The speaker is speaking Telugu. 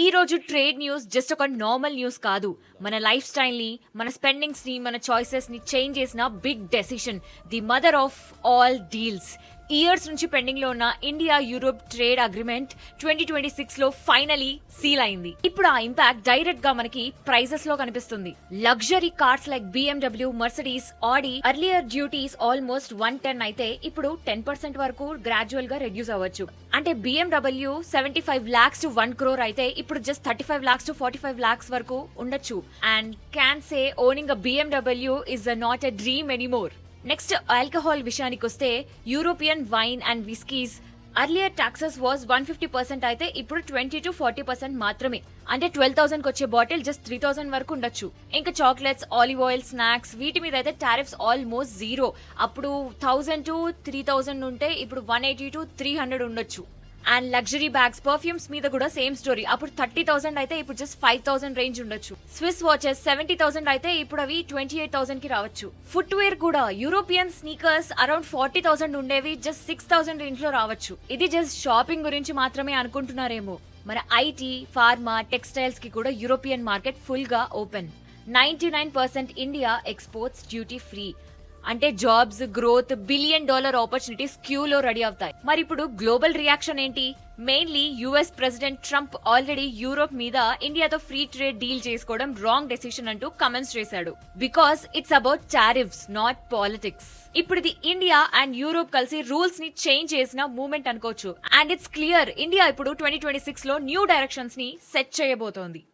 ఈ రోజు ట్రేడ్ న్యూస్ జస్ట్ ఒక నార్మల్ న్యూస్ కాదు. మన లైఫ్ స్టైల్ ని, మన స్పెండింగ్స్ ని, మన చాయిసెస్ ని చేంజ్ చేసిన big decision. The mother of all deals. Years నుంచి పెండింగ్ లో ఉన్న ఇండియా యూరోప్ ట్రేడ్ అగ్రిమెంట్ 2026 లో ఫైనలీ సీల్ అయింది. ఇప్పుడు ఆ ఇంపాక్ట్ డైరెక్ట్ గా మనకి ప్రైసెస్ లో కనిపిస్తుంది. Luxury cars like BMW, Mercedes, Audi earlier duties almost 110 అయితే ఇప్పుడు 10% వరకు గ్రాడ్యువల్ గా రెడ్యూస్ అవ్వచ్చు. అంటే BMW 75 lakhs to 1 crore అయితే ఇప్పుడు జస్ట్ 35 lakhs to 45 lakhs వరకు ఉండొచ్చు. And can say owning a BMW is not a dream anymore. Next alcohol విషయానికి వస్తే European wine and whiskies earlier taxes was 150% అయితే ఇప్పుడు 20 to 40% మాత్రమే. అంటే 12,000 వచ్చే బాటిల్ జస్ట్ 3,000 వరకు ఉండొచ్చు. ఇంకా చాక్లెట్స్, ఆలివ్ ఆయిల్, స్నాక్స్ వీటి మీద అయితే టారిఫ్స్ ఆల్మోస్ట్ జీరో. అప్పుడు 1000 to 3000 ఉంటే ఇప్పుడు 180 to 300 ఉండొచ్చు. అండ్ లగ్జరీ బ్యాగ్స్, పర్ఫ్యూమ్స్ మీద కూడా సేమ్ స్టోరీ. అప్పుడు 30,000 అయితే ఇప్పుడు జస్ట్ 5,000 రేంజ్ ఉండొచ్చు. స్విస్ వాచెస్ 70,000 అయితే ఇప్పుడు అవి 28,000 కి రావచ్చు. ఫుట్ వేర్ కూడా యూరోపియన్ స్నీకర్స్ అరౌండ్ 40,000 ఉండేవి జస్ట్ 6,000 రేంజ్ లో రావచ్చు. ఇది జస్ట్ షాపింగ్ గురించి మాత్రమే అనుకుంటున్నారేమో. మన ఐటీ, ఫార్మా, టెక్స్టైల్స్ కి కూడా యూరోపియన్ మార్కెట్ ఫుల్ గా open. 99% India exports duty free. అంటే జాబ్స్, గ్రోత్, $1 బిలియన్ ఆపర్చునిటీస్ క్యూలో రెడీ అవుతాయి. మరి ఇప్పుడు గ్లోబల్ రియాక్షన్ ఏంటి? Mainly US president Trump already Europe మీద ఇండియాతో ఫ్రీ ట్రేడ్ డీల్ చేసుకోవడం రాంగ్ డెసిషన్ అంటూ కమెంట్స్ చేశాడు. Because it's about tariffs, not politics. ఇప్పుడు ఇది ఇండియా అండ్ యూరోప్ కలిసి రూల్స్ ని చేంజ్ చేసిన మూవ్మెంట్ అనుకోవచ్చు. అండ్ ఇట్స్ క్లియర్, ఇండియా ఇప్పుడు 2026 లో న్యూ డైరెక్షన్స్ ని సెట్ చేయబోతోంది.